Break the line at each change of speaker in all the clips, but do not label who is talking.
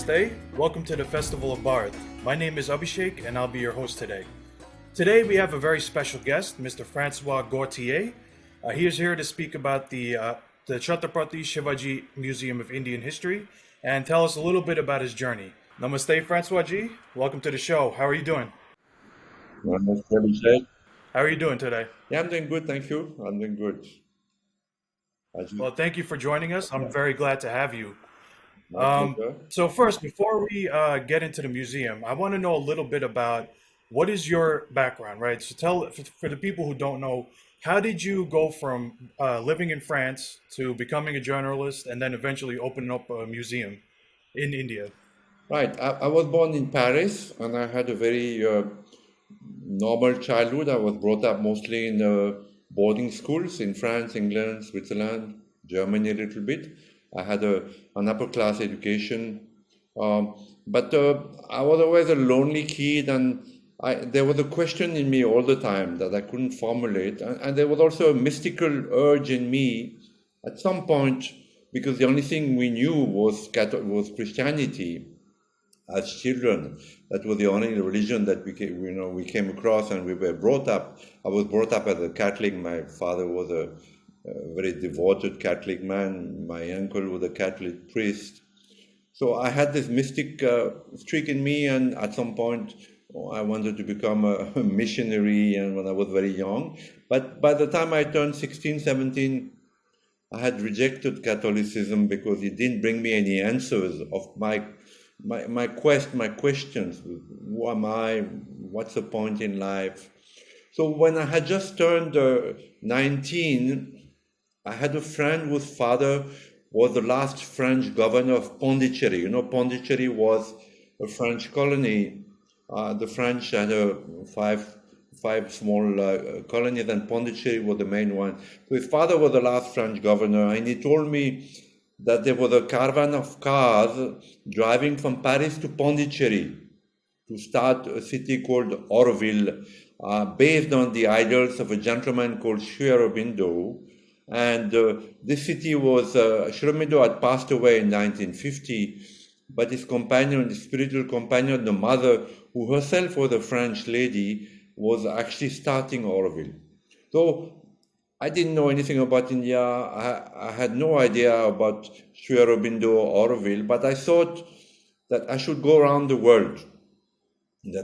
Namaste. Welcome to the Festival of Bharat. My name is Abhishek and I'll be your host today. Today we have a very special guest, Mr. François Gautier. He is here to speak about the Chhatrapati Shivaji Museum of Indian History and tell us a little bit about his journey. Namaste, François ji. Welcome to the show. How are you doing?
Namaste, Abhishek.
How are you doing today?
Yeah, I'm doing good, thank you. I'm doing good.
Well, thank you for joining us. I'm very glad to have you.
My pleasure.
So first, before we get into the museum, I want to know a little bit about what is your background, right? So tell for the people who don't know, how did you go from living in France to becoming a journalist and then eventually opening up a museum in India?
Right, I was born in Paris and I had a very normal childhood. I was brought up mostly in boarding schools in France, England, Switzerland, Germany a little bit. I had an upper class education, but I was always a lonely kid, and there was a question in me all the time that I couldn't formulate, and there was also a mystical urge in me at some point, because the only thing we knew was Christianity as children. That was the only religion that we came across, and we were brought up. I was brought up as a Catholic. My father was a very devoted Catholic man. My uncle was a Catholic priest. So I had this mystic streak in me, and at some point I wanted to become a missionary, and when I was very young. But by the time I turned 16, 17, I had rejected Catholicism because it didn't bring me any answers of my questions. Who am I? What's the point in life? So when I had just turned 19, I had a friend whose father was the last French governor of Pondicherry. You know, Pondicherry was a French colony. The French had five small colonies, and Pondicherry was the main one. So his father was the last French governor, and he told me that there was a caravan of cars driving from Paris to Pondicherry to start a city called Aurobindo, based on the ideals of a gentleman called Aurobindo. And this city was, Aurobindo had passed away in 1950, but his companion, his spiritual companion, the mother, who herself was a French lady, was actually starting Aurobindo. So I didn't know anything about India. I had no idea about Aurobindo or Auroville, but I thought that I should go around the world, and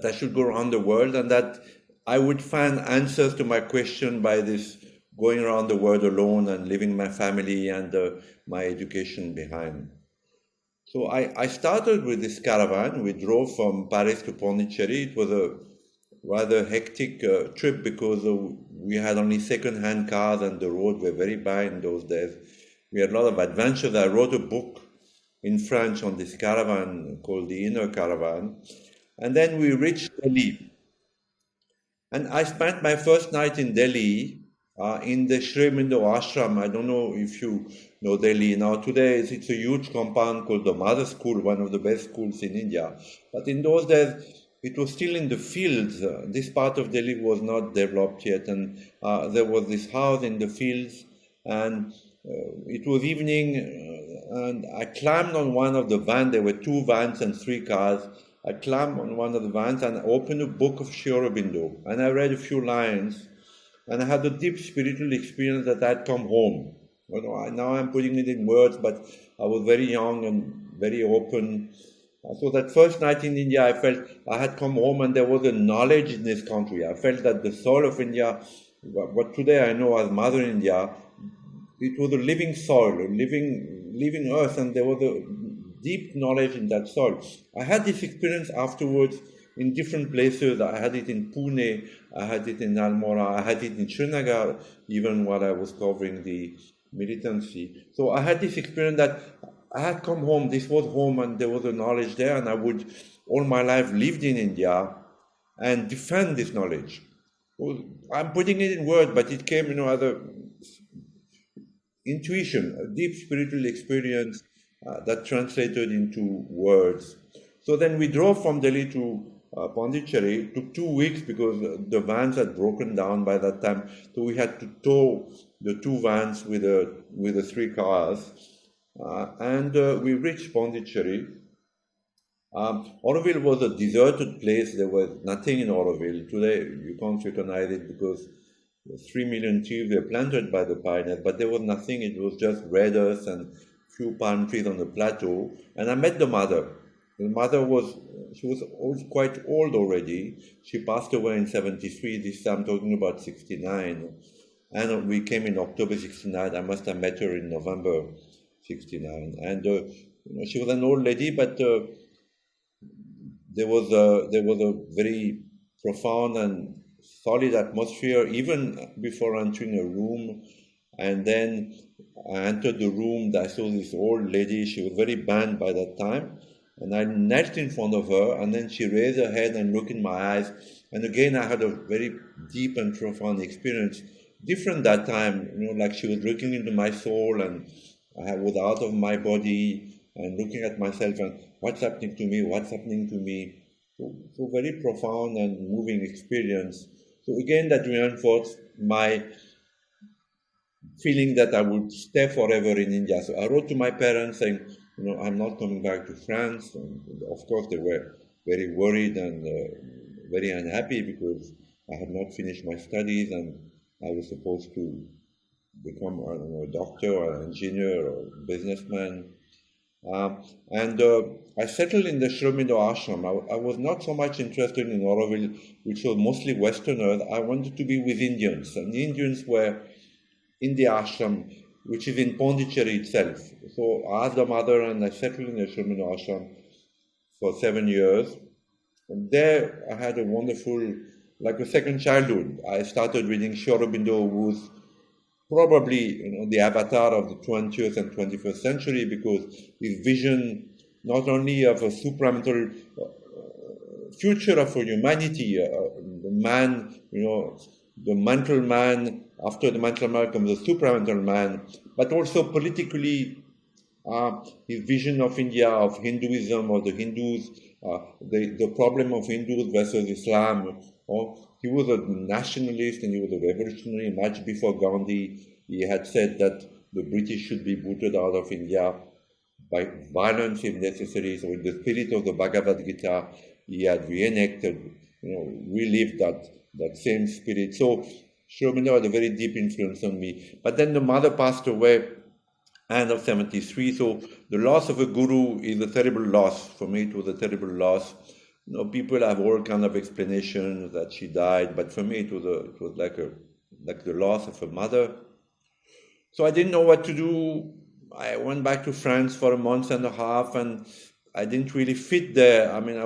that I would find answers to my question by this going around the world alone and leaving my family and my education behind. So I started with this caravan. We drove from Paris to Pondicherry. It was a rather hectic trip because we had only second-hand cars and the roads were very bad in those days. We had a lot of adventures. I wrote a book in French on this caravan called The Inner Caravan. And then we reached Delhi. And I spent my first night in Delhi in the Aurobindo ashram. I don't know if you know Delhi. Now today it's a huge compound called the Mother School, one of the best schools in India. But in those days, it was still in the fields. This part of Delhi was not developed yet, and there was this house in the fields, and it was evening, and I climbed on one of the vans. There were two vans and three cars. I climbed on one of the vans and opened a book of Aurobindo, and I read a few lines, and I had a deep spiritual experience that I'd come home. You know, now I'm putting it in words, but I was very young and very open. So that first night in India, I felt I had come home and there was a knowledge in this country. I felt that the soul of India, what today I know as Mother India, it was a living soil, a living earth, and there was a deep knowledge in that soil. I had this experience afterwards in different places. I had it in Pune, I had it in Almora, I had it in Srinagar, even while I was covering the militancy. So I had this experience that I had come home, this was home, and there was a knowledge there, and I would, all my life, lived in India and defend this knowledge. Well, I'm putting it in words, but it came, as a intuition, a deep spiritual experience that translated into words. So then we drove from Delhi to Pondicherry. It took 2 weeks because the vans had broken down by that time. So we had to tow the two vans with the three cars. And we reached Pondicherry. Auroville was a deserted place. There was nothing in Auroville. Today, you can't recognize it because 3 million trees were planted by the pioneers, but there was nothing. It was just red earth and few palm trees on the plateau. And I met the mother. The mother she was quite old already. She passed away in 73. This time I'm talking about 69. And we came in October 69. I must have met her in November 69. And she was an old lady, but there was a very profound and solid atmosphere even before entering a room. And then I entered the room. I saw this old lady. She was very bent by that time. And I knelt in front of her, and then she raised her head and looked in my eyes. And again, I had a very deep and profound experience. Different that time, like she was looking into my soul, and I was out of my body and looking at myself and what's happening to me, what's happening to me. So very profound and moving experience. So again, that reinforced my feeling that I would stay forever in India. So I wrote to my parents saying, I'm not coming back to France. And of course, they were very worried and very unhappy because I had not finished my studies and I was supposed to become a doctor or an engineer or businessman. And I settled in the Aurobindo ashram. I was not so much interested in Auroville, which was mostly Westerners. I wanted to be with Indians, and the Indians were in the ashram, which is in Pondicherry itself. So I asked the mother, and I settled in the Aurobindo ashram for 7 years. And there I had a wonderful, like a second childhood. I started reading Aurobindo, who was probably the avatar of the 20th and 21st century, because his vision not only of a supramental future of humanity, the man, the mental man, after the mental man comes the supramental man, but also politically his vision of India, of Hinduism, of the Hindus, the problem of Hindus versus Islam. He was a nationalist and he was a revolutionary. Much before Gandhi, he had said that the British should be booted out of India by violence if necessary. So in the spirit of the Bhagavad Gita, he had reenacted, relived that same spirit. So Aurobindo had a very deep influence on me. But then the mother passed away end of 73. So the loss of a guru is a terrible loss. For me, it was a terrible loss. People have all kind of explanations that she died, but for me, it was like the loss of a mother. So I didn't know what to do. I went back to France for a month and a half, and I didn't really fit there. I mean,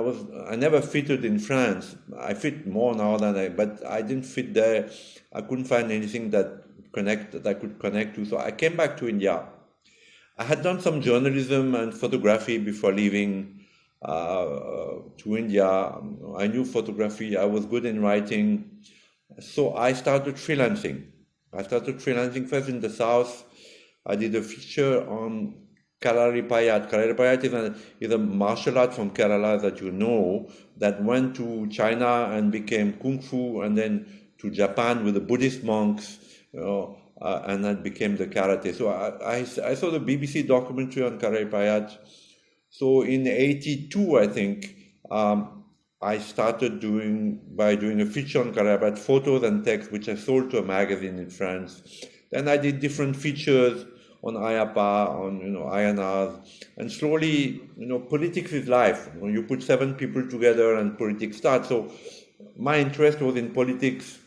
I never fitted in France. I fit more now but I didn't fit there. I couldn't find anything that I could connect to. So I came back to India. I had done some journalism and photography before leaving to India. I knew photography. I was good in writing. So I started freelancing. First in the south. I did a feature on Kalaripayat. Kalaripayat is a martial art from Kerala that that went to China and became Kung Fu, and then to Japan with the Buddhist monks, and that became the karate. So I saw the BBC documentary on Kalaripayat. So in 82, I think, I started by doing a feature on Kalaripayat, photos and text, which I sold to a magazine in France. Then I did different features on Ayappa, on INRs, and slowly, politics is life. You put 7 people together and politics starts. So my interest was in politics.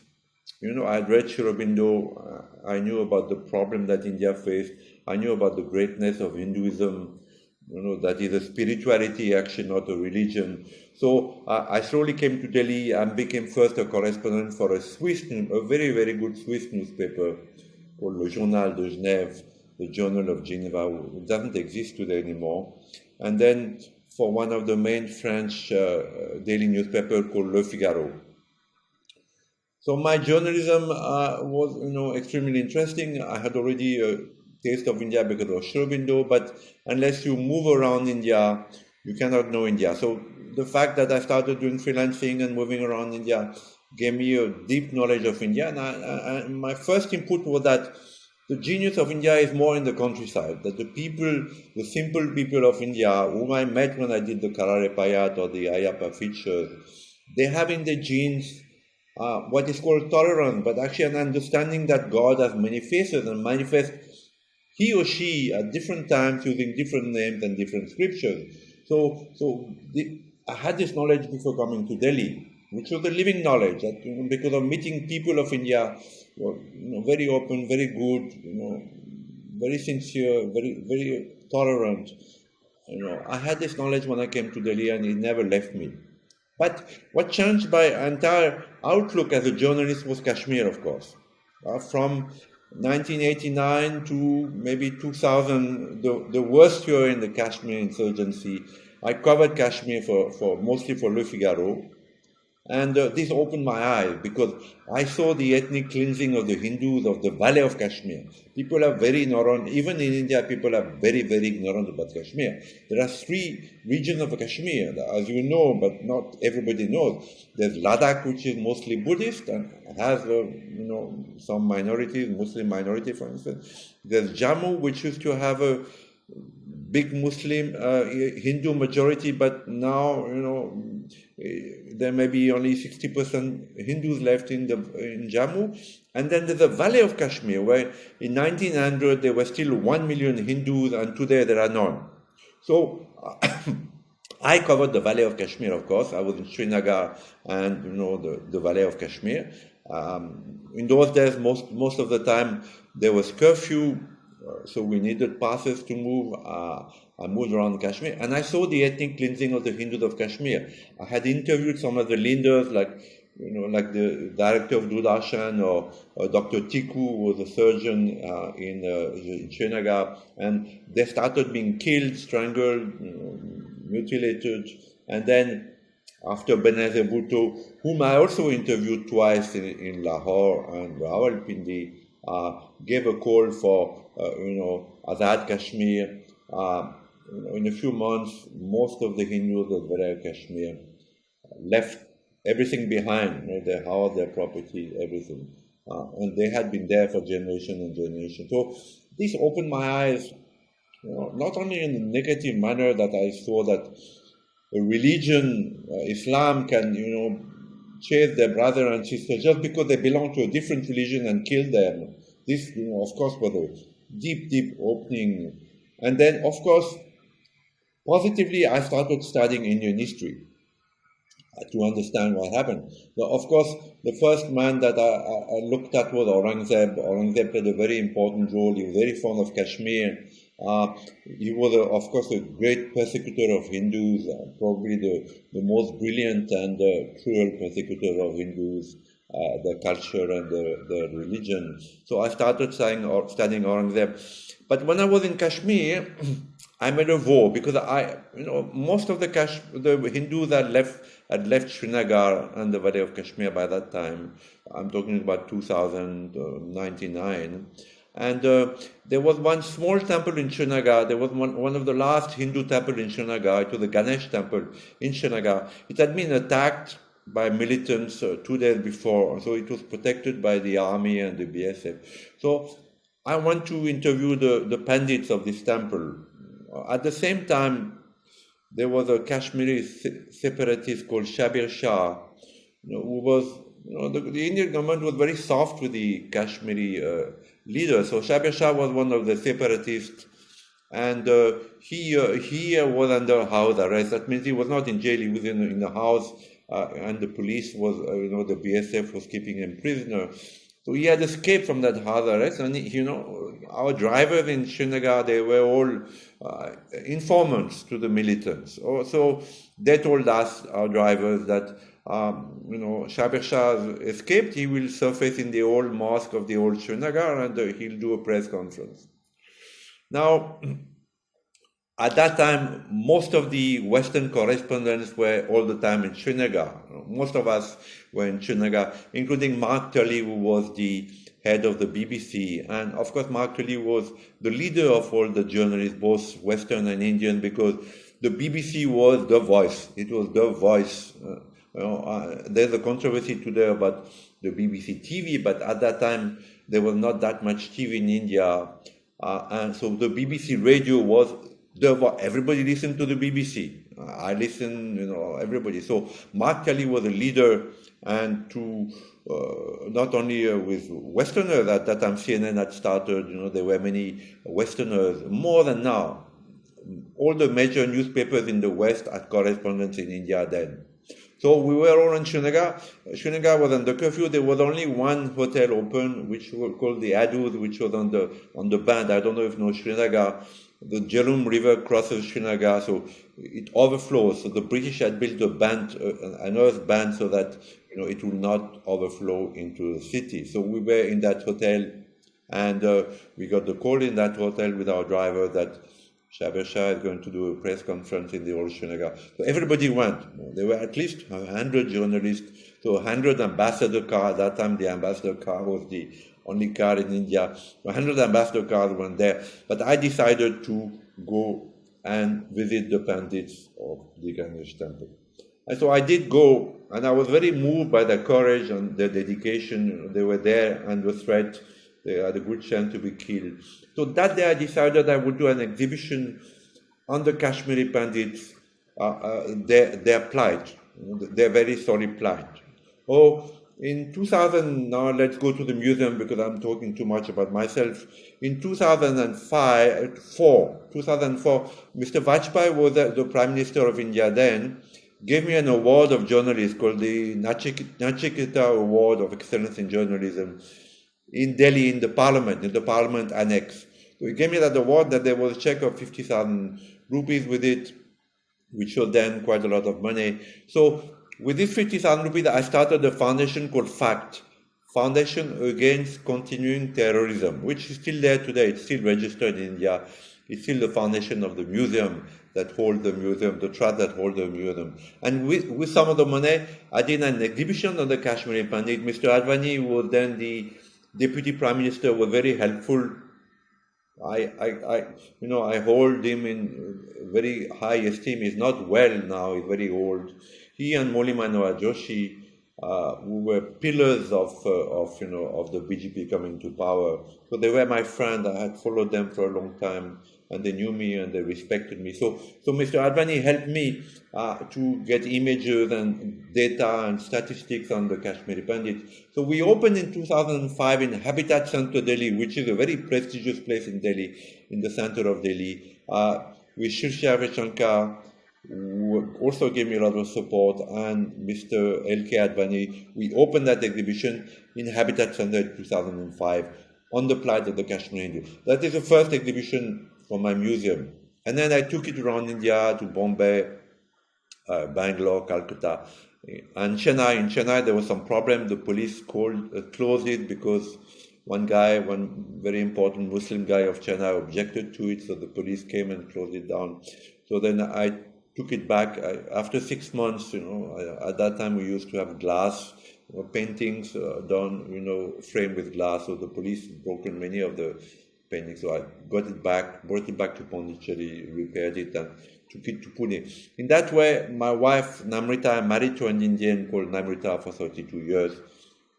I had read Aurobindo. I knew about the problem that India faced. I knew about the greatness of Hinduism. That is a spirituality, actually, not a religion. So I slowly came to Delhi and became first a correspondent for a very, very good Swiss newspaper called Le Journal de Genève, the Journal of Geneva, which doesn't exist today anymore. And then for one of the main French daily newspapers called Le Figaro. So my journalism was, extremely interesting. I had already a taste of India because of Aurobindo, but unless you move around India, you cannot know India. So the fact that I started doing freelancing and moving around India gave me a deep knowledge of India. And my first input was that the genius of India is more in the countryside, that the people, the simple people of India, whom I met when I did the Karare Payat or the Ayappa features, they have in their genes what is called tolerance, but actually an understanding that God has many faces and manifests he or she at different times using different names and different scriptures. I had this knowledge before coming to Delhi, which was a living knowledge, that, because of meeting people of India, very open, very good, very sincere, very tolerant. I had this knowledge when I came to Delhi, and it never left me. But what changed my entire outlook as a journalist was Kashmir, of course. From 1989 to maybe 2000, the worst year in the Kashmir insurgency, I covered Kashmir mostly for Le Figaro. And this opened my eyes because I saw the ethnic cleansing of the Hindus of the Valley of Kashmir. People are very ignorant. Even in India, people are very, very ignorant about Kashmir. There are 3 regions of Kashmir, as you know, but not everybody knows. There's Ladakh, which is mostly Buddhist and has, some minorities, Muslim minority, for instance. There's Jammu, which used to have a big Muslim Hindu majority, but now there may be only 60% Hindus left in Jammu. And then there's the Valley of Kashmir, where in 1900 there were still 1 million Hindus, and today there are none. So I covered the Valley of Kashmir, of course. I was in Srinagar and the Valley of Kashmir. In those days, most of the time there was curfew. So we needed passes to move. I moved around Kashmir, and I saw the ethnic cleansing of the Hindus of Kashmir. I had interviewed some of the leaders, like the director of Doordarshan or Dr. Tiku, who was a surgeon in Srinagar, and they started being killed, strangled, mutilated, and then after Benazir Bhutto, whom I also interviewed twice in Lahore and Rawalpindi, gave a call for Azad Kashmir. In a few months, most of the Hindus of Valley Kashmir left everything behind, their house, their property, everything. And they had been there for generation and generation. So this opened my eyes, not only in a negative manner that I saw that a religion, Islam, can, chase their brother and sister just because they belong to a different religion and kill them. This, of course, was a deep, deep opening. And then, of course, positively, I started studying Indian history to understand what happened. So, of course, the first man that I looked at was Aurangzeb. Aurangzeb played a very important role. He was very fond of Kashmir. He was, of course, a great persecutor of Hindus, probably the most brilliant and cruel persecutor of Hindus, their culture and their religion. So I started studying Aurangzeb. But when I was in Kashmir, I made a vow because most of the Hindus had left Srinagar and the Valley of Kashmir by that time. I'm talking about 2099. And there was one small temple in Srinagar. There was one of the last Hindu temples in Srinagar. It was the Ganesh temple in Srinagar. It had been attacked by militants 2 days before, so it was protected by the army and the BSF. So I went to interview the Pandits of this temple. At the same time, there was a Kashmiri separatist called Shabir Shah, who was, the Indian government was very soft with the Kashmiri leaders. So Shabir Shah was one of the separatists, and he was under house arrest. That means he was not in jail; he was in the house, and the police was, the BSF was keeping him prisoner. So he had escaped from that house arrest, and our drivers in Srinagar, they were all informants to the militants. So they told us, our drivers, that Shabir Shah escaped. He will surface in the old mosque of the old Srinagar, and he'll do a press conference. Now, at that time, most of the Western correspondents were all the time in Srinagar. Most of us were in Srinagar, including Mark Tully, who was the head of the BBC. And of course, Mark Tully was the leader of all the journalists, both Western and Indian, because the BBC was the voice. It was the voice. There's a controversy today about the BBC TV, but at that time there was not that much TV in India, and so the BBC radio was everybody listened to the BBC. I listened, everybody. So Mark Kelly was a leader, and to not only with Westerners at that time, CNN had started. There were many Westerners, more than now. All the major newspapers in the West had correspondents in India then. So we were all in Srinagar. Srinagar was under curfew. There was only one hotel open, which was called the Adud, which was on the band. I don't know if you know Srinagar. The Jhelum River crosses Srinagar, so it overflows. So the British had built an earth band, so that it will not overflow into the city. So we were in that hotel, and we got the call in that hotel with our driver that Shaber Shah is going to do a press conference in the old Srinagar. So everybody went. There were at least 100 journalists, so 100 ambassador cars. At that time, the ambassador car was the only car in India. 100 ambassador cars went there. But I decided to go and visit the Pandits of the Ganesh temple. And so I did go, and I was very moved by their courage and their dedication. They were there, and the threat. They had a good chance to be killed. So that day I decided I would do an exhibition on the Kashmiri Pandits, their plight, their very sorry plight. In 2000, now let's go to the museum because I'm talking too much about myself. In 2004, Mr. Vajpayee was the Prime Minister of India then, gave me an award of journalists called the Nachiketa Award of Excellence in Journalism in Delhi, in the Parliament Annex. So he gave me that award, that there was a check of 50,000 rupees with it, which was then quite a lot of money. So with this 50,000 rupees, I started a foundation called FACT, Foundation Against Continuing Terrorism, which is still there today. It's still registered in India. It's still the foundation of the museum that holds the museum, the trust that holds the museum. And with some of the money, I did an exhibition on the Kashmiri Pandit. Mr. Advani, who was then the Deputy Prime Minister, was very helpful. I hold him in very high esteem. He's not well now. He's very old. He and Molly Manohar Joshi, who were pillars of the BJP coming to power. So they were my friend. I had followed them for a long time, and they knew me and they respected me. So Mr. Advani helped me to get images and data and statistics on the Kashmiri Pandits. So we opened in 2005 in Habitat Center, Delhi, which is a very prestigious place in Delhi, in the center of Delhi, with Shirshi Shankar, who also gave me a lot of support, and Mr. L.K. Advani. We opened that exhibition in Habitat Center in 2005 on the plight of the Kashmiri Hindu. That is the first exhibition for my museum. And then I took it around India to Bombay, Bangalore, Calcutta, and Chennai. In Chennai, there was some problem. The police closed it because one very important Muslim guy of Chennai objected to it, so the police came and closed it down. So then I took it back. After 6 months, at that time we used to have glass paintings done, framed with glass. So the police broken many of the paintings. So I brought it back to Pondicherry, repaired it, and took it to Pune. In that way, my wife Namrita, married to an Indian called Namrita for 32 years.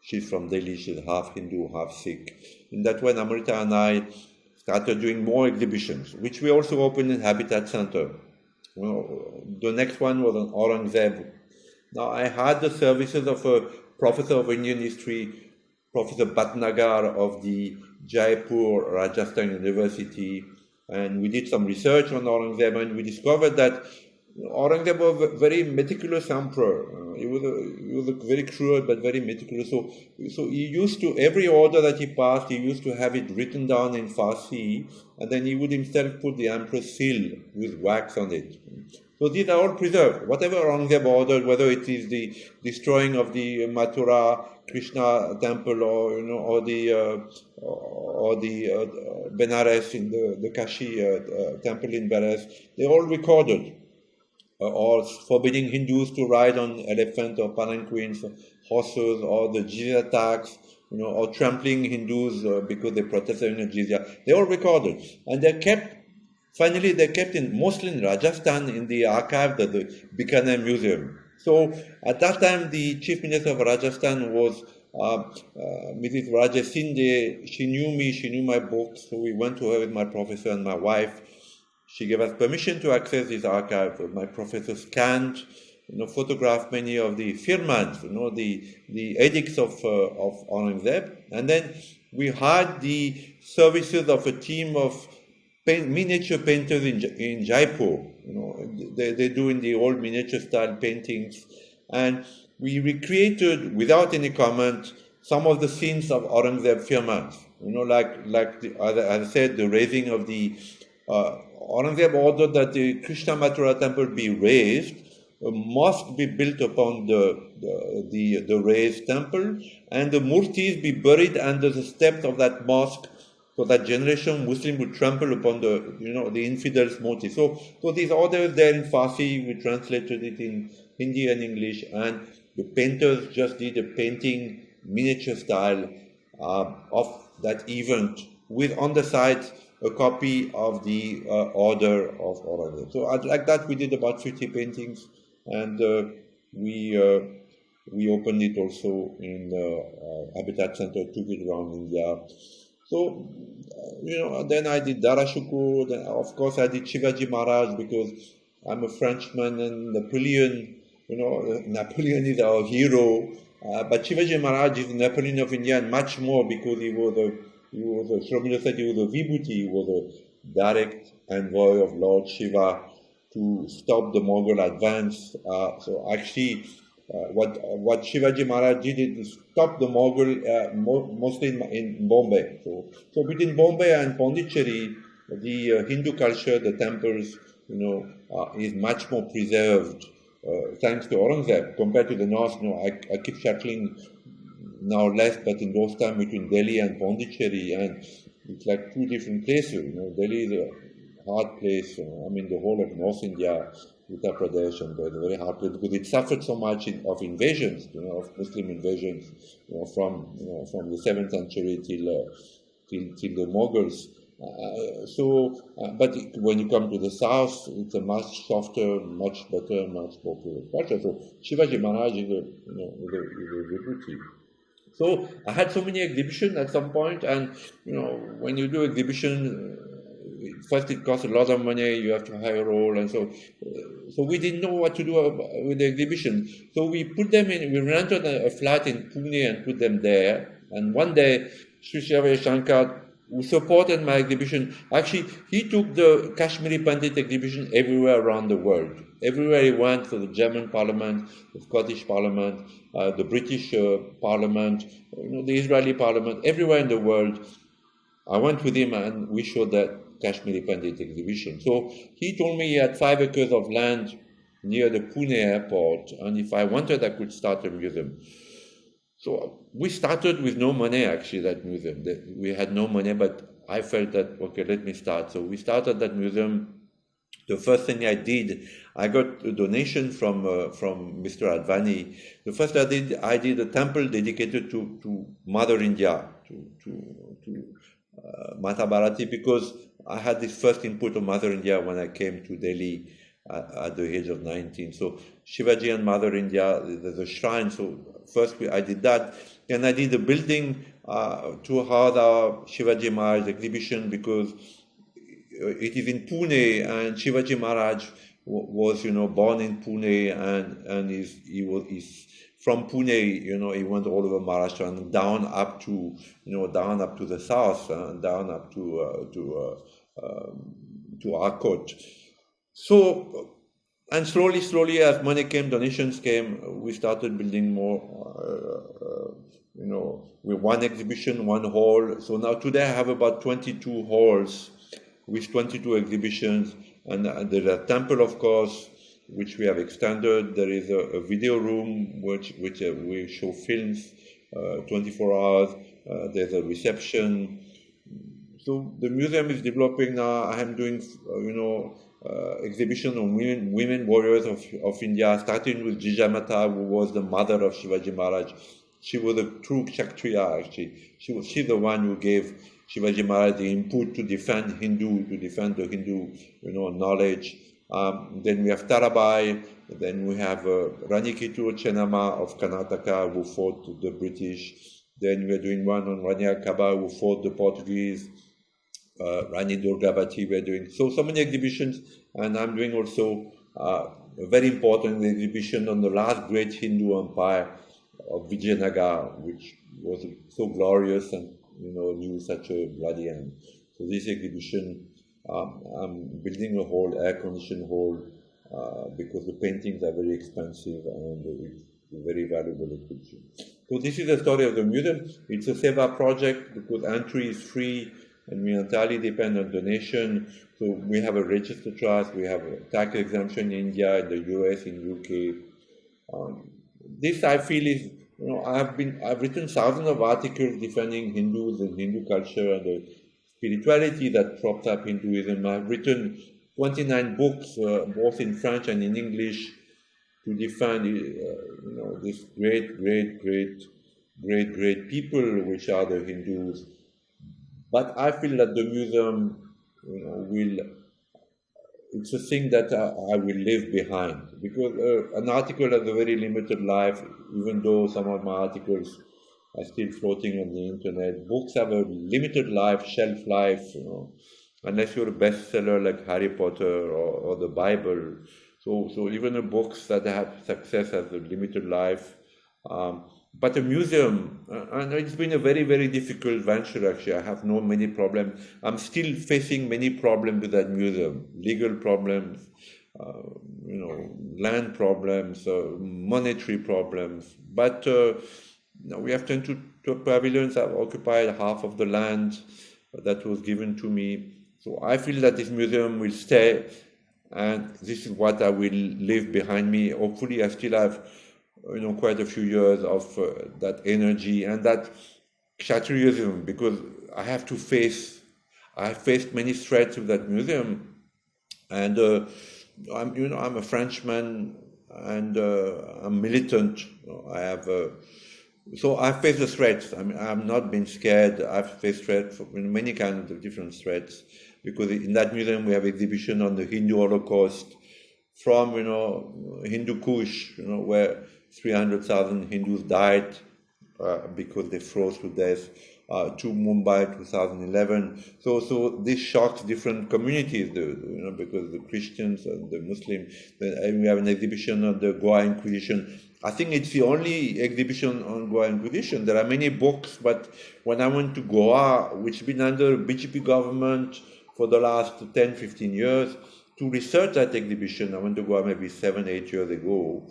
She's from Delhi. She's half Hindu, half Sikh. In that way, Namrita and I started doing more exhibitions, which we also opened in Habitat Center. The next one was on Aurangzeb. Now, I had the services of a professor of Indian history, Professor Bhatnagar of the Jaipur Rajasthan University, and we did some research on Aurangzeb, and we discovered that Aurangzeb was a very meticulous emperor. He was a very cruel but very meticulous. So he used to, every order that he passed, he used to have it written down in Farsi, and then he would himself put the emperor's seal with wax on it. So these are all preserved. Whatever Aurangzeb ordered, whether it is the destroying of the Mathura Krishna temple, or the Benares in the Kashi temple in Benares, they all recorded. Or forbidding Hindus to ride on elephant or palanquins, horses, or the jizya tax, or trampling Hindus because they protested in jizya. They all recorded, and they're kept mostly in Rajasthan in the archive of the Bikaner Museum. So at that time, the Chief Minister of Rajasthan was Mrs. Raja Sinde. She knew me, she knew my books, so we went to her with my professor and my wife. She gave us permission to access this archive. My professor scanned, photographed many of the firmans, the edicts of Aurangzeb, and then we had the services of a team of miniature painters in Jaipur. They're doing the old miniature style paintings, and we recreated without any comment some of the scenes of Aurangzeb firmans. As I said, the raising of the Aurangzeb ordered that the Krishna Mathura temple be raised, a mosque be built upon the raised temple, and the murtis be buried under the steps of that mosque, so that generation Muslim would trample upon the infidels' murtis. So these orders there in Farsi, we translated it in Hindi and English, and the painters just did a painting miniature style of that event with on the side a copy of the order of Aurangzeb. So like that, we did about 50 paintings, and we opened it also in the Habitat Center, took it around India. So, then I did Darashukur, then of course I did Shivaji Maharaj, because I'm a Frenchman, and Napoleon is our hero, but Shivaji Maharaj is the Napoleon of India, and much more, because he was a Vibhuti, he was a direct envoy of Lord Shiva to stop the Mughal advance. So actually, what Shivaji Maharaj did is stop the Mughal mostly in Bombay. So between Bombay and Pondicherry, the Hindu culture, the temples, is much more preserved thanks to Aurangzeb compared to the north. I keep shuttling now less, but in those times between Delhi and Pondicherry, and it's like two different places. Delhi is a hard place. The whole of North India, Uttar Pradesh, and it's a very hard place because it suffered so much of invasions, of Muslim invasions, from the 7th century till the Mughals. But when you come to the south, it's a much softer, much better, much more pure culture. So Shivaji Maharaj is a Vibhuti. So I had so many exhibitions at some point, and when you do exhibition, first it costs a lot of money. You have to hire a hall, and so we didn't know what to do with the exhibition. So we put them in. We rented a flat in Pune and put them there. And one day, Sri Shiva Shankar, who supported my exhibition, actually he took the Kashmiri Pandit exhibition everywhere around the world. Everywhere he went, so the German Parliament, the Scottish Parliament, the British Parliament, the Israeli Parliament, everywhere in the world. I went with him and we showed that Kashmiri Pandit exhibition. So he told me he had 5 acres of land near the Pune airport, and if I wanted, I could start a museum. So we started with no money, actually, that museum. We had no money, but I felt that, okay, let me start. So we started that museum. The first thing I did, I got a donation from Mr. Advani. The first I did a temple dedicated to Mother India, to Mata Bharati, because I had this first input of Mother India when I came to Delhi at the age of 19. So Shivaji and Mother India, there's a shrine. So first I did that. Then I did a building to house our Shivaji Maharaj exhibition, because it is in Pune, and Shivaji Maharaj was, born in Pune, and he's from Pune. He went all over Maharashtra and down up to the south, and down up to Arcot. So, and slowly, as money came, donations came, we started building more. With one exhibition, one hall. So now today I have about 22 halls with 22 exhibitions, and there's a temple, of course, which we have extended. There is a video room which we show films 24 hours. There's a reception. So the museum is developing now. I am doing, exhibition on women warriors of India, starting with Jijamata, who was the mother of Shivaji Maharaj. She was a true Kshatriya, actually. She's the one who gave Shivaji Maharaj the input to defend the Hindu knowledge. Then we have Tarabai, Then we have Rani Kittur Chennamma of Karnataka, who fought the British. Then we are doing one on Rani Akaba, who fought the Portuguese. Rani Durgavati, we're doing so many exhibitions, and I'm doing also a very important exhibition on the last great Hindu empire of Vijayanagar, which was so glorious and knew such a bloody end. So this exhibition, I'm building a whole air-conditioned hall because the paintings are very expensive and it's a very valuable exhibition. So this is the story of the museum. It's a Seva project because entry is free and we entirely depend on donation. So we have a registered trust, we have a tax exemption in India, in the US, in UK. This I feel is, I've written thousands of articles defending Hindus and Hindu culture and the spirituality that props up Hinduism. I've written 29 books, both in French and in English, to defend, this great people which are the Hindus. But I feel that the museum, it's a thing that I will leave behind because an article has a very limited life, even though some of my articles are still floating on the internet. Books have a limited life, shelf life, unless you're a bestseller like Harry Potter or the Bible. So even the books that have success have a limited life. But a museum, and it's been a very, very difficult venture actually. I have known many problems. I'm still facing many problems with that museum. Legal problems, land problems, monetary problems. But we have turned to pavilions. I've occupied half of the land that was given to me. So I feel that this museum will stay, and this is what I will leave behind me. Hopefully I still have quite a few years of that energy and that Kshatriyism, because I have faced many threats with that museum, and I'm a Frenchman and I'm militant. So I've faced the threats. I mean, I've not been scared. I've faced threats, many kinds of different threats, because in that museum we have exhibition on the Hindu Holocaust from Hindu Kush, where 300,000 Hindus died because they froze to death, to Mumbai 2011. So this shocks different communities, because the Christians and the Muslims. We have an exhibition on the Goa Inquisition. I think it's the only exhibition on Goa Inquisition. There are many books, but when I went to Goa, which has been under BJP government for the last 10, 15 years, to research that exhibition, I went to Goa maybe 7, 8 years ago.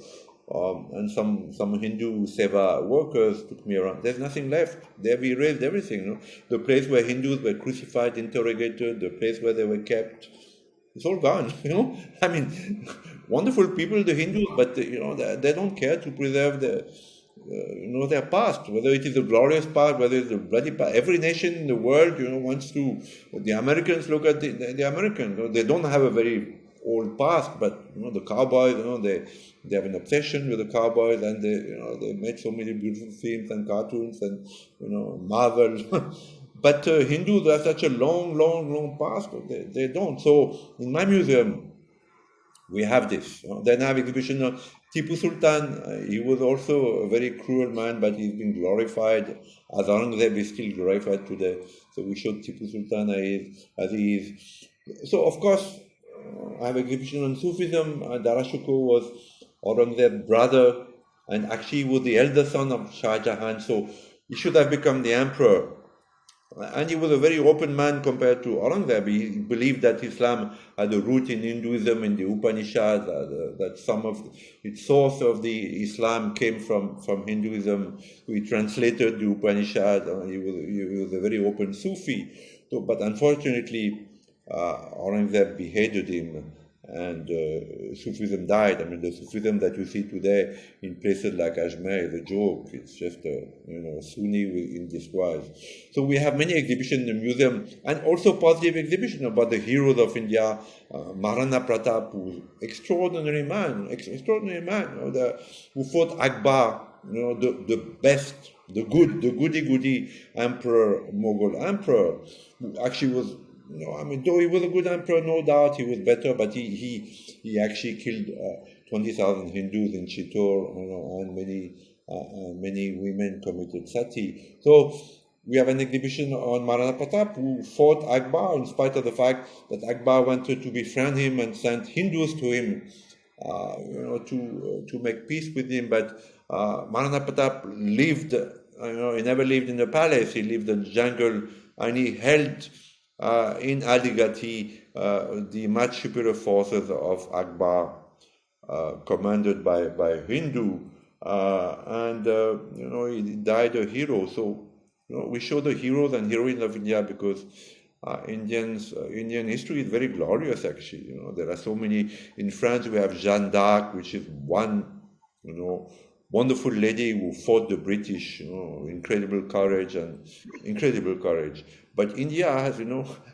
And some Hindu Seva workers took me around. There's nothing left. They've erased everything. The place where Hindus were crucified, interrogated, the place where they were kept, it's all gone. I mean, wonderful people, the Hindus, but they don't care to preserve their past, whether it is a glorious past, whether it's a bloody past. Every nation in the world, wants to. The Americans look at the Americans. They don't have a very old past, but the cowboys, they have an obsession with the cowboys, and they made so many beautiful films and cartoons and Marvel. But Hindus have such a long past. They don't. So in my museum, we have this. Then I have exhibition of Tipu Sultan. He was also a very cruel man, but he's been glorified. As Aurangzeb is still glorified today. So we showed Tipu Sultan as he is. So of course, I have exhibition on Sufism. Darashuko was Aurangzeb's brother, and actually he was the elder son of Shah Jahan, so he should have become the emperor. And he was a very open man compared to Aurangzeb. He believed that Islam had a root in Hinduism, in the Upanishads, that some of its source of the Islam came from Hinduism. He translated the Upanishads. He was a very open Sufi. So, but unfortunately, Aurangzeb beheaded him, and Sufism died. I mean, the Sufism that you see today in places like Kashmir is a joke. It's just a Sunni in disguise. So we have many exhibitions in the museum, and also positive exhibition about the heroes of India. Maharana Pratap, who was extraordinary man, who fought Akbar, the best, the goody emperor, Mughal emperor, who actually was. Though he was a good emperor, no doubt he was better, but he actually killed 20,000 Hindus in Chittor, and many women committed sati. So we have an exhibition on Maharana Pratap, who fought Akbar in spite of the fact that Akbar wanted to befriend him and sent Hindus to him, to make peace with him. But Maharana Pratap lived, he never lived in the palace. He lived in the jungle, and he held in Adigati the much superior forces of Akbar, commanded by Hindu, and he died a hero. So we show the heroes and heroines of India because Indian history is very glorious. Actually, there are so many. In France, we have Jeanne d'Arc, which is one, wonderful lady who fought the British. Incredible courage. But India has,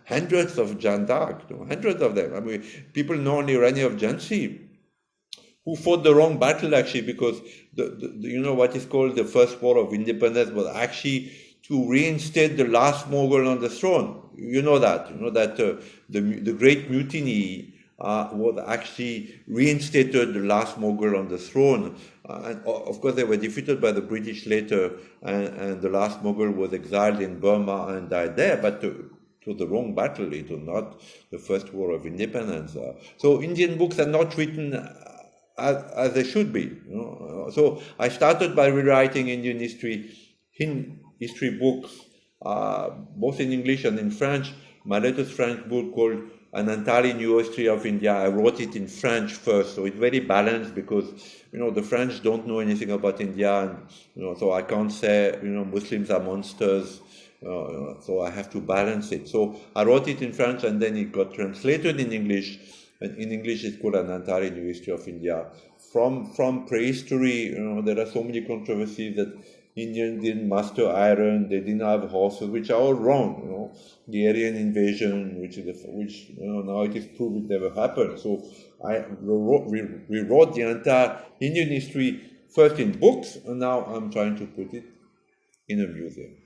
hundreds of Jeanne d'Arc, hundreds of them. I mean, people know only Rani of Jhansi, who fought the wrong battle actually, because the what is called the First War of Independence was actually to reinstate the last Mughal on the throne. You know that the Great Mutiny was actually reinstated the last Mughal on the throne, and of course they were defeated by the British later, and the last Mughal was exiled in Burma and died there. But it was the wrong battle. It was not the First War of Independence. So Indian books are not written as they should be. So I started by rewriting Indian history books, both in English and in French. My latest French book, called An Entirely New History of India, I wrote it in French first, so it's very balanced because the French don't know anything about India, and so I can't say Muslims are monsters. So I have to balance it. So I wrote it in French, and then it got translated in English. And in English, it's called An Entirely New History of India. From prehistory, there are so many controversies that Indians didn't master iron, they didn't have horses, which are all wrong. The Aryan invasion, which now it is proved it never happened. So I rewrote the entire Indian history first in books, and now I'm trying to put it in a museum.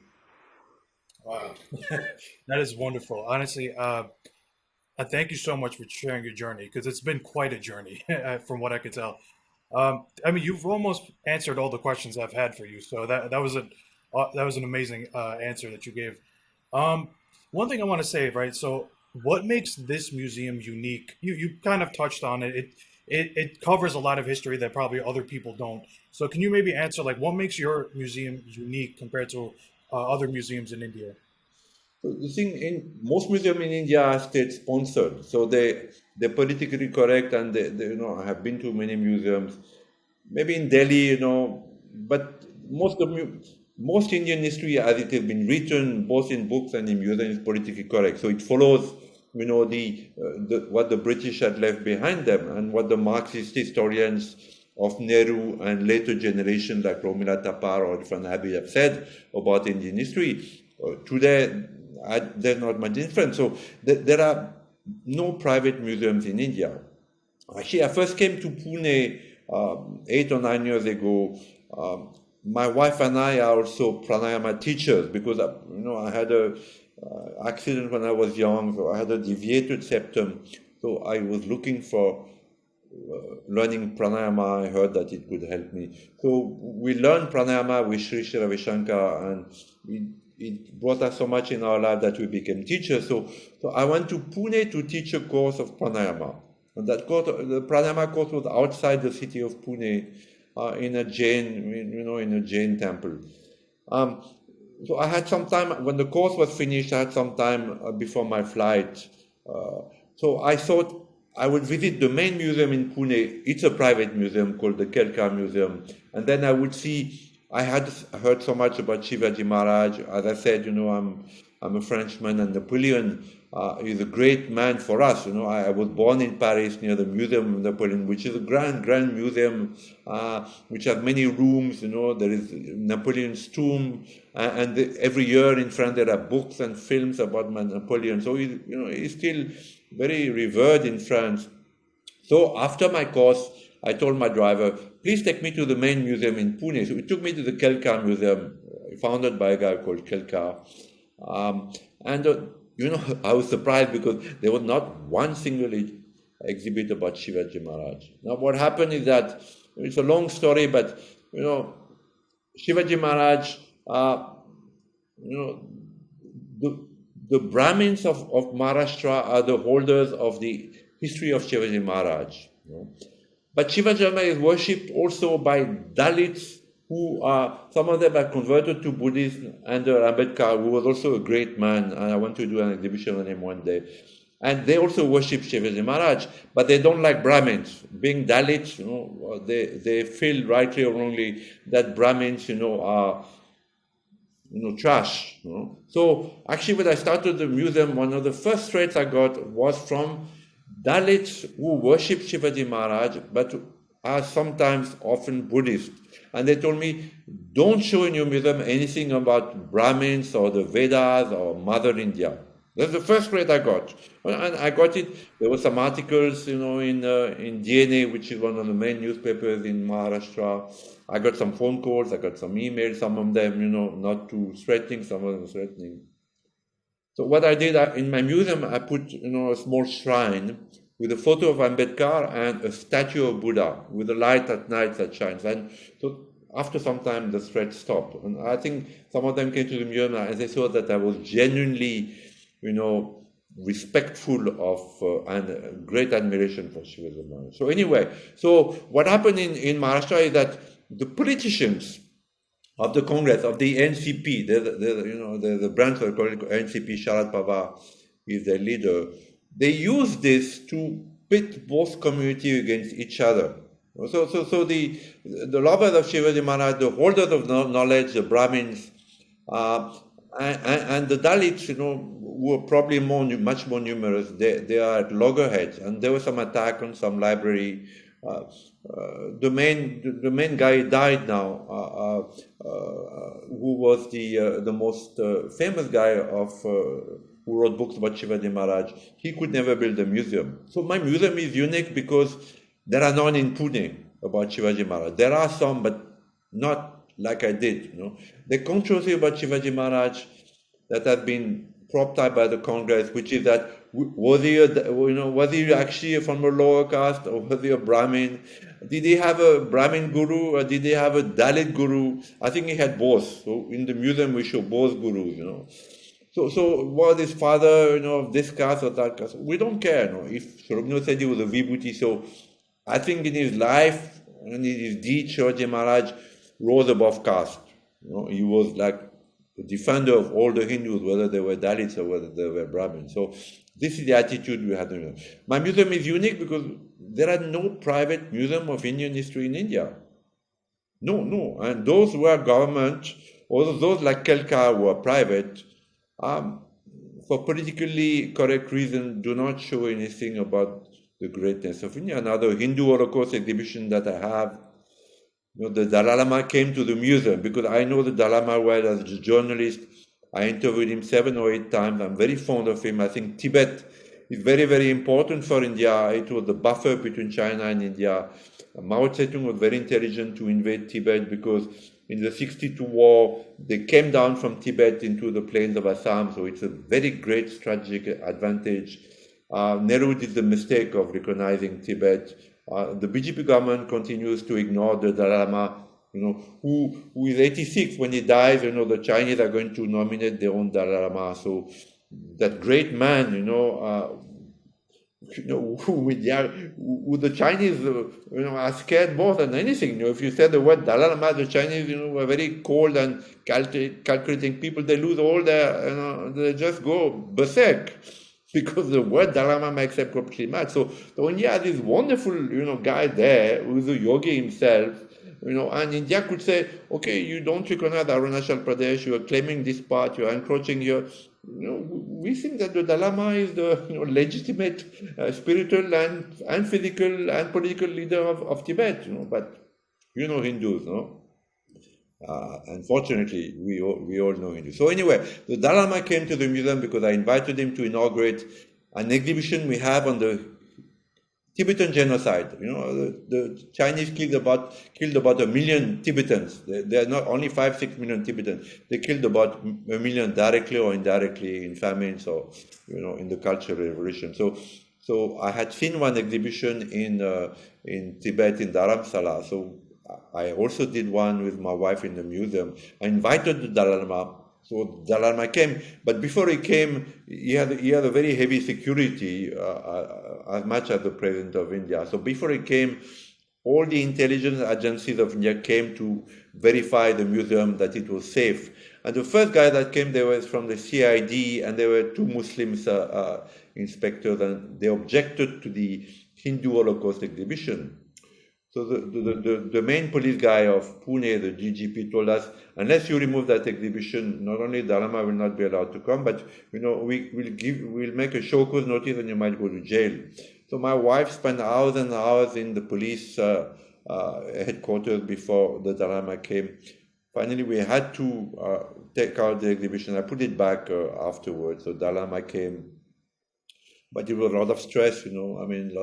Wow, that is wonderful. Honestly, I thank you so much for sharing your journey, because it's been quite a journey from what I could tell. I mean, you've almost answered all the questions I've had for you, so that was an amazing answer that you gave. One thing I want to say, right? So, what makes this museum unique? You kind of touched on it. It covers a lot of history that probably other people don't. So, can you maybe answer, like, what makes your museum unique compared to other museums in India?
So the thing, in most museums in India are state sponsored, so they're politically correct, and I have been to many museums, maybe in Delhi, but most Indian history, as it has been written both in books and in museums, is politically correct. So it follows, what the British had left behind them, and what the Marxist historians of Nehru and later generations like Romila Thapar or Irfan Habib have said about Indian history. Today, there's not much difference. So there are no private museums in India. Actually, I first came to Pune 8 or 9 years ago. My wife and I are also pranayama teachers because I had a accident when I was young, so I had a deviated septum. So I was looking for learning pranayama. I heard that it could help me. So we learned pranayama with Sri Sri Ravi Shankar, and it brought us so much in our life that we became teachers. So I went to Pune to teach a course of pranayama. And that course, the pranayama course, was outside the city of Pune, in a Jain temple. So I had some time, when the course was finished, I had some time before my flight. So I thought I would visit the main museum in Pune. It's a private museum called the Kelkar Museum. And then I would see, I had heard so much about Shivaji Maharaj. As I said, I'm a Frenchman, and Napoleon is a great man for us. I was born in Paris near the Museum of Napoleon, which is a grand museum, which has many rooms. There is Napoleon's tomb, and every year in France there are books and films about Napoleon. So he's still very revered in France. So after my course, I told my driver, please take me to the main museum in Pune. So he took me to the Kelkar Museum, founded by a guy called Kelkar. I was surprised because there was not one single exhibit about Shivaji Maharaj. Now, what happened is that it's a long story, but Shivaji Maharaj, the Brahmins of Maharashtra are the holders of the history of Shivaji Maharaj. But Shivaji Maharaj is worshipped also by Dalits, who are, some of them are converted to Buddhism, and Ambedkar, who was also a great man, and I want to do an exhibition on him one day. And they also worship Shivaji Maharaj, but they don't like Brahmins. Being Dalits, they feel rightly or wrongly that Brahmins, are trash. So actually, when I started the museum, one of the first threats I got was from Dalits who worship Shivaji Maharaj, but are sometimes often Buddhist. And they told me, don't show in your museum anything about Brahmins or the Vedas or Mother India. That's the first threat I got. And I got it. There were some articles, in DNA, which is one of the main newspapers in Maharashtra. I got some phone calls, I got some emails, some of them, not too threatening, some of them threatening. So what I did, in my museum, I put, a small shrine with a photo of Ambedkar and a statue of Buddha with a light at night that shines. And so after some time, the threat stopped. And I think some of them came to the museum and they saw that I was genuinely, respectful of and great admiration for Shivaji Maharaj. So anyway, so what happened in Maharashtra is that the politicians of the Congress, of the NCP, there's a branch of the NCP, Sharad Pawar is their leader, they use this to pit both communities against each other. So the lovers of Shivaji Maharaj, the holders of knowledge, the Brahmins, and the Dalits, who are probably much more numerous, they are at loggerheads, and there was some attack on some library. The main guy died now, who was the most famous guy who wrote books about Shivaji Maharaj. He could never build a museum. So my museum is unique because there are none in Pune about Shivaji Maharaj. There are some, but not like I did. The controversy about Shivaji Maharaj that has been propped up by the Congress, which is that was he actually from a lower caste, or was he a Brahmin? Did he have a Brahmin guru, or did he have a Dalit guru? I think he had both. So in the museum we show both gurus. So was his father, of this caste or that caste? We don't care. If Aurobindo said he was a Vibhuti, so I think in his life and in his deeds, Shivaji Maharaj rose above caste. He was like the defender of all the Hindus, whether they were Dalits or whether they were Brahmins. So this is the attitude we had. My museum is unique because there are no private museum of Indian history in India. No. And those who are government, or those like Kelkar who are private, for politically correct reason, do not show anything about the greatness of India. Another Hindu Holocaust exhibition that I have, the Dalai Lama came to the museum because I know the Dalai Lama well as a journalist. I interviewed him 7 or 8 times. I'm very fond of him. I think Tibet is very, very important for India. It was the buffer between China and India. Mao Zedong was very intelligent to invade Tibet because in the 62 war, they came down from Tibet into the plains of Assam. So it's a very great strategic advantage. Nehru did the mistake of recognizing Tibet. The BJP government continues to ignore the Dalai Lama, who is 86 when he dies. The Chinese are going to nominate their own Dalai Lama. So that great man, who the Chinese, are scared more than anything. If you say the word Dalai Lama, the Chinese, were very cold and calculating people. They lose all their, they just go berserk. Because the word Dalai Lama makes them completely mad. So when you have this wonderful, guy there who's a yogi himself, and India could say, okay, you don't recognize Arunachal Pradesh, you are claiming this part, you are encroaching here. We think that the Dalai Lama is the legitimate spiritual and physical and political leader of Tibet. But Hindus, unfortunately, we all know Hindus. So anyway, the Dalai Lama came to the museum because I invited him to inaugurate an exhibition we have on the Tibetan genocide. The Chinese killed about 1 million Tibetans. There are not only 5-6 million Tibetans. They killed about 1 million directly or indirectly in famines or in the Cultural Revolution. So So I had seen one exhibition in Tibet in Dharamsala. So I also did one with my wife in the museum. I invited the Dalai Lama. So Dalai Lama came, but before he came, he had a very heavy security, as much as the President of India. So before he came, all the intelligence agencies of India came to verify the museum that it was safe. And the first guy that came there was from the CID, and there were two Muslims inspectors, and they objected to the Hindu Holocaust exhibition. So the main police guy of Pune, the DGP, told us, unless you remove that exhibition, not only Dalai Lama will not be allowed to come, but we'll make a show cause notice and you might go to jail. So my wife spent hours and hours in the police headquarters before the Dalai Lama came. Finally, we had to take out the exhibition. I put it back afterwards. So Dalai Lama came, but it was a lot of stress, I mean,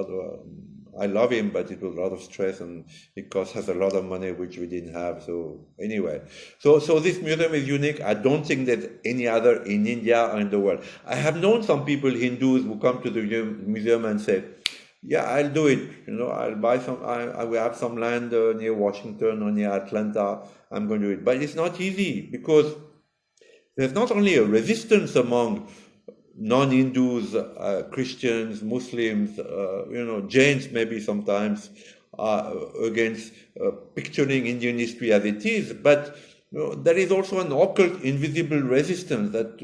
I love him, but it was a lot of stress, and it cost us a lot of money, which we didn't have. So anyway, so this museum is unique. I don't think there's any other in India or in the world. I have known some people, Hindus, who come to the museum and say, yeah, I'll do it. I'll buy some, I will have some land near Washington or near Atlanta. I'm going to do it. But it's not easy, because there's not only a resistance among non-Hindus, Christians, Muslims, Jains maybe sometimes, against picturing Indian history as it is, but there is also an occult, invisible resistance that,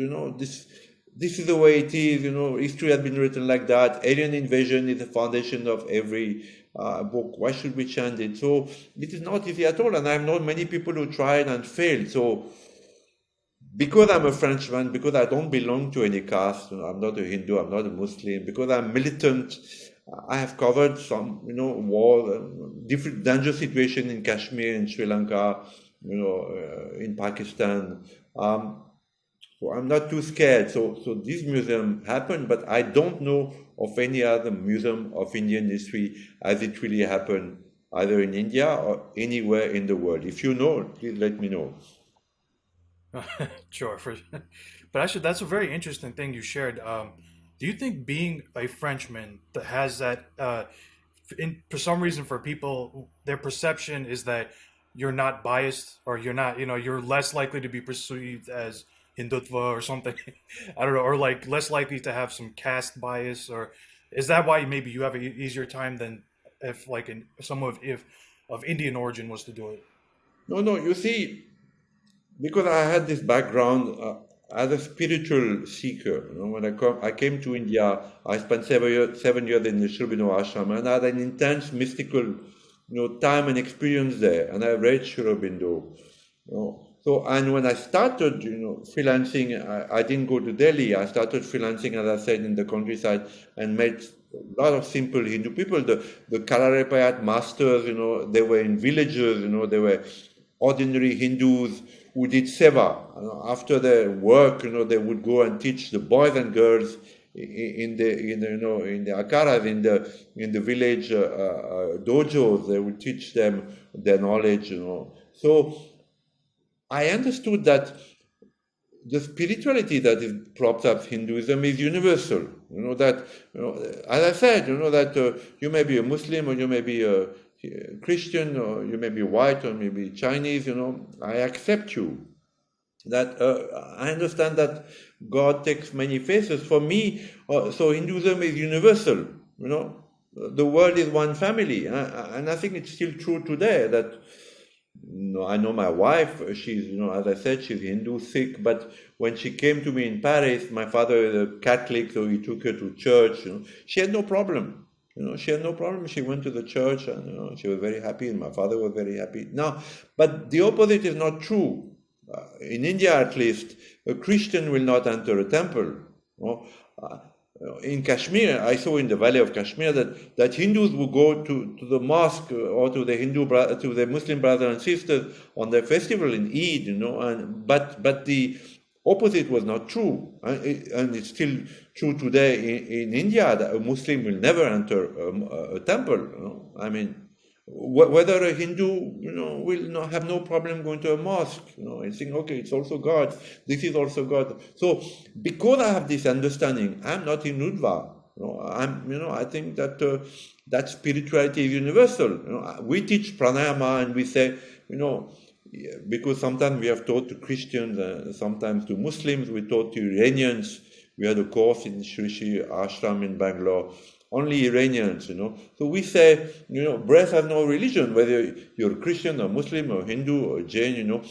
this is the way it is, history has been written like that, alien invasion is the foundation of every book, why should we change it? So it is not easy at all, and I've known many people who tried and failed. So because I'm a Frenchman, because I don't belong to any caste, I'm not a Hindu, I'm not a Muslim, because I'm militant, I have covered some, war, different dangerous situations in Kashmir, in Sri Lanka, in Pakistan. So I'm not too scared. So this museum happened, but I don't know of any other museum of Indian history as it really happened, either in India or anywhere in the world. If you know, please let me know.
Sure, but actually, that's a very interesting thing you shared. Do you think being a Frenchman that has that, for some reason, for people, their perception is that you're not biased, or you're not, you're less likely to be perceived as Hindutva or something? I don't know, or like less likely to have some caste bias, or is that why maybe you have an easier time than if if of Indian origin was to do it?
No, you see, because I had this background as a spiritual seeker. When I came to India, I spent 7 years in the Aurobindo ashram, and I had an intense mystical, time and experience there. And I read Aurobindo. So, and when I started, freelancing, I didn't go to Delhi. I started freelancing, as I said, in the countryside, and met a lot of simple Hindu people. The Kalarepayat masters, they were in villages, they were ordinary Hindus who did seva. After their work, they would go and teach the boys and girls in the akaras, in the village dojos. They would teach them their knowledge. So I understood that the spirituality that is propped up Hinduism is universal. As I said, that you may be a Muslim, or you may be a Christian, or you may be white, or maybe Chinese, I accept you. That I understand that God takes many faces. For me, so Hinduism is universal. The world is one family, and I think it's still true today. That I know my wife. She's, as I said, she's Hindu, Sikh. But when she came to me in Paris, my father is a Catholic, so he took her to church. She had no problem. She had no problem. She went to the church, and she was very happy, and my father was very happy. Now, but the opposite is not true. In India, at least, a Christian will not enter a temple. In Kashmir, I saw in the valley of Kashmir that Hindus will go to the mosque or to the Muslim brothers and sisters on their festival in Eid, but the opposite was not true, and it's still true today in India that a Muslim will never enter a temple. I mean, whether a Hindu, will not have no problem going to a mosque, and saying, okay, it's also God. This is also God. So, because I have this understanding, I'm not Hindutva. I think that that spirituality is universal. We teach pranayama and we say, because sometimes we have taught to Christians, sometimes to Muslims, we taught to Iranians. We had a course in Shri ashram in Bangalore, only Iranians, So we say, breath has no religion, whether you're a Christian or Muslim or Hindu or Jain,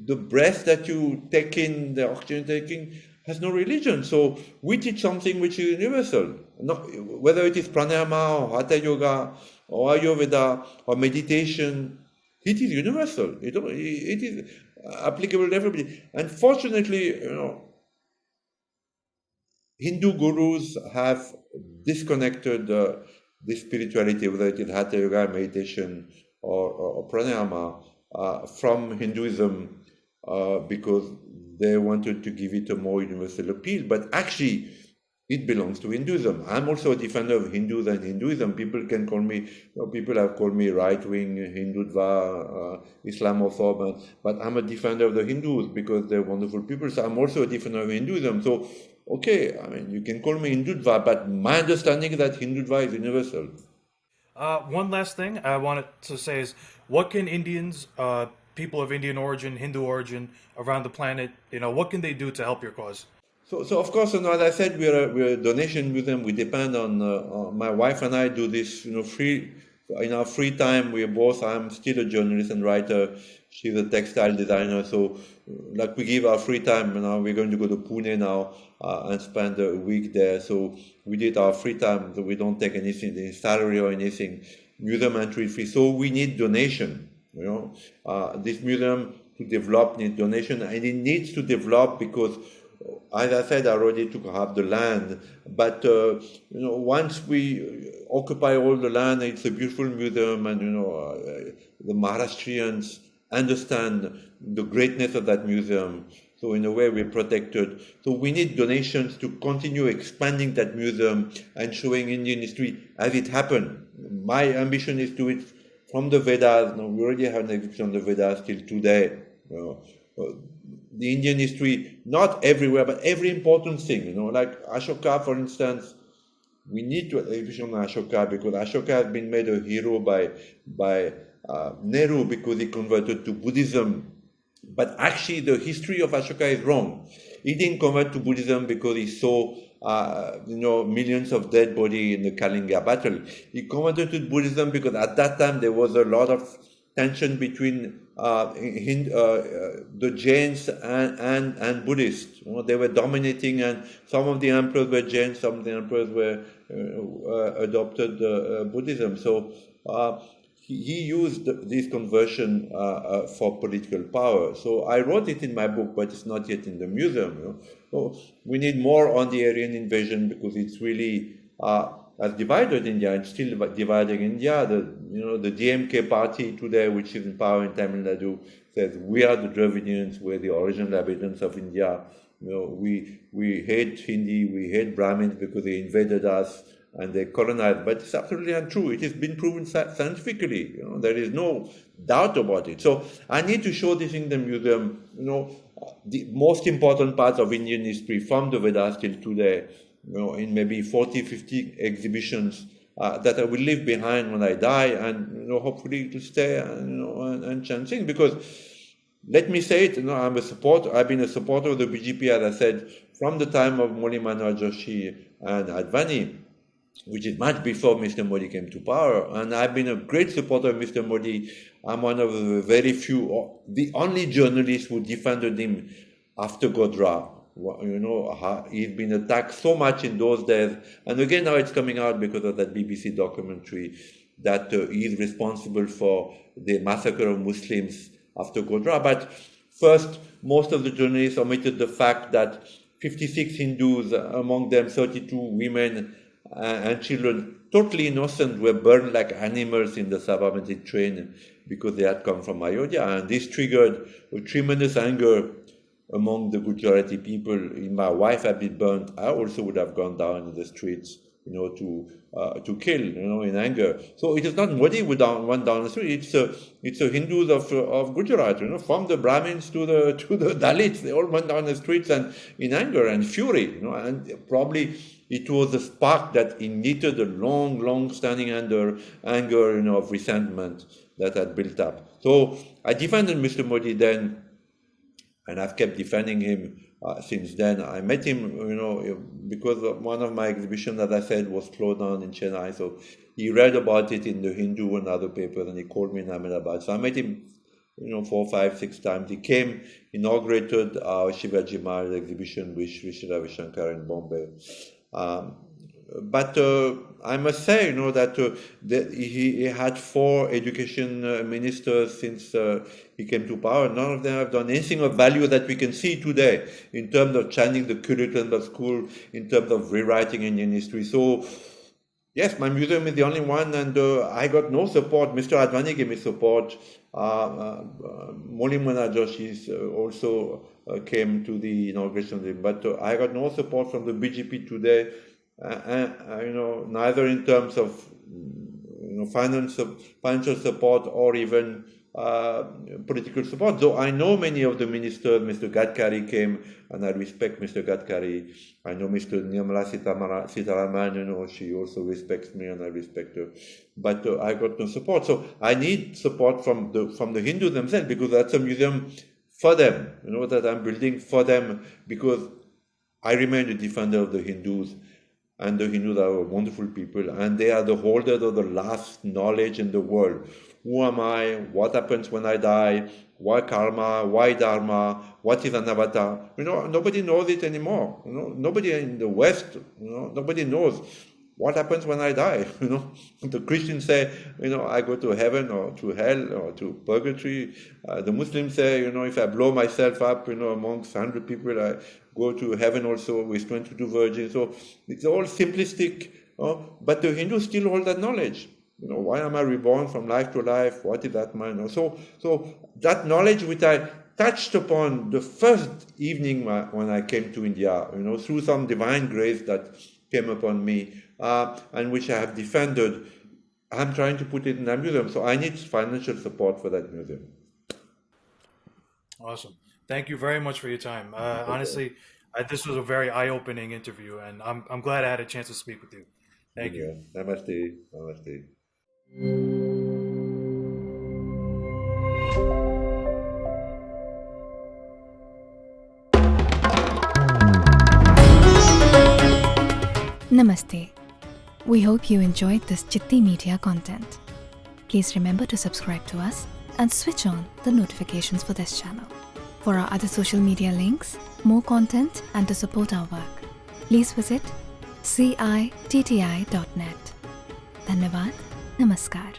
the breath that you take in, the oxygen taking, has no religion. So we teach something which is universal. Whether it is pranayama or hatha yoga or Ayurveda or meditation, it is universal. It is applicable to everybody. And fortunately, Hindu gurus have disconnected this spirituality, whether it is hatha yoga, meditation, or pranayama, from Hinduism because they wanted to give it a more universal appeal. But actually, it belongs to Hinduism. I'm also a defender of Hindus and Hinduism. People can call me, people have called me right-wing, Hindutva, Islamophobe, but I'm a defender of the Hindus because they're wonderful people. So I'm also a defender of Hinduism. So, okay, you can call me Hindutva, but my understanding is that Hindutva is universal.
One last thing I wanted to say is, what can Indians, people of Indian origin, Hindu origin, around the planet, what can they do to help your cause?
So of course, as I said, we're a donation museum. We depend on my wife and I do this, free in our free time. I'm still a journalist and writer. She's a textile designer. So, we give our free time. We're going to go to Pune now and spend a week there. So we did our free time. So we don't take anything, any salary or anything. Museum entry free. So we need donation. This museum to develop needs donation, and it needs to develop because, as I said, I already took half the land, but once we occupy all the land, it's a beautiful museum, and the Maharashtrians understand the greatness of that museum. So in a way, we're protected. So we need donations to continue expanding that museum and showing Indian history as it happened. My ambition is to do it from the Vedas. We already have an exhibition on the Vedas till today. The Indian history, not everywhere, but every important thing, like Ashoka, for instance. We need to exhibition on Ashoka because Ashoka has been made a hero by Nehru because he converted to Buddhism. But actually, the history of Ashoka is wrong. He didn't convert to Buddhism because he saw, millions of dead bodies in the Kalinga battle. He converted to Buddhism because at that time there was a lot of tension between the Jains and Buddhists. They were dominating, and some of the emperors were Jains, some of the emperors were adopted Buddhism. So he used this conversion for political power. So I wrote it in my book, but it's not yet in the museum. So we need more on the Aryan invasion because it's really has divided India. It's still dividing India. The DMK party today, which is in power in Tamil Nadu, says we are the Dravidians, we're the original inhabitants of India. We hate Hindi, we hate Brahmins because they invaded us and they colonized. But it's absolutely untrue. It has been proven scientifically. There is no doubt about it. So I need to show this in the museum. The most important parts of Indian history from the Vedas till today. In maybe 40, 50 exhibitions that I will leave behind when I die, and hopefully it will stay and change things. Because let me say it, I'm a supporter. I've been a supporter of the BJP, as I said, from the time of Murli Manohar Joshi and Advani, which is much before Mr. Modi came to power. And I've been a great supporter of Mr. Modi. I'm one of the very few, the only journalist who defended him after Godhra. He's been attacked so much in those days, and again now it's coming out because of that BBC documentary that he's responsible for the massacre of Muslims after Godhra. But first, most of the journalists omitted the fact that 56 Hindus, among them 32 women and children, totally innocent, were burned like animals in the Sabarmati train because they had come from Ayodhya, and this triggered a tremendous anger among the Gujarati people. If my wife had been burnt, I also would have gone down in the streets to kill, in anger. So it is not Modi who went down the street. It's the Hindus of Gujarat, from the Brahmins to the Dalits. They all went down the streets and in anger and fury, and probably it was the spark that ignited the long standing anger, of resentment that had built up. So I defended Mr. Modi then, and I've kept defending him since then. I met him, because one of my exhibitions, as I said, was closed down in Chennai. So he read about it in the Hindu and other papers, and he called me in Ahmedabad. So I met him, 4, 5, 6 times. He came, inaugurated our Shivaji Maharaj exhibition with Sri Ravi Shankar in Bombay. But I must say, that he had 4 education ministers since he came to power. None of them have done anything of value that we can see today in terms of changing the curriculum of school, in terms of rewriting Indian history. So, yes, my museum is the only one, and I got no support. Mr. Advani gave me support. Moli Manoj Joshi also came to the inauguration, but I got no support from the BJP today. Neither in terms of financial support or even political support. Though I know many of the ministers. Mr. Gadkari came, and I respect Mr. Gadkari. I know Mr. Nirmala Sitharaman, she also respects me, and I respect her. But I got no support. So I need support from the Hindus themselves, because that's a museum for them, that I'm building for them, because I remain a defender of the Hindus. And the Hindus are wonderful people, and they are the holders of the last knowledge in the world. Who am I? What happens when I die? Why karma? Why dharma? What is an avatar? Nobody knows it anymore. Nobody in the West, nobody knows what happens when I die. The Christians say, I go to heaven or to hell or to purgatory. The Muslims say, if I blow myself up, amongst 100 people, I go to heaven also with 22 virgins. So it's all simplistic, but the Hindus still hold that knowledge. Why am I reborn from life to life? What is that man? So that knowledge which I touched upon the first evening when I came to India, through some divine grace that came upon me, and which I have defended, I'm trying to put it in a museum. So I need financial support for that museum.
Awesome. Thank you very much for your time. Honestly, this was a very eye-opening interview, and I'm glad I had a chance to speak with you. Thank you.
Namaste. Namaste.
Namaste. We hope you enjoyed this Chitti Media content. Please remember to subscribe to us and switch on the notifications for this channel. For our other social media links, more content, and to support our work, please visit citti.net. Dhanyavad. Namaskar.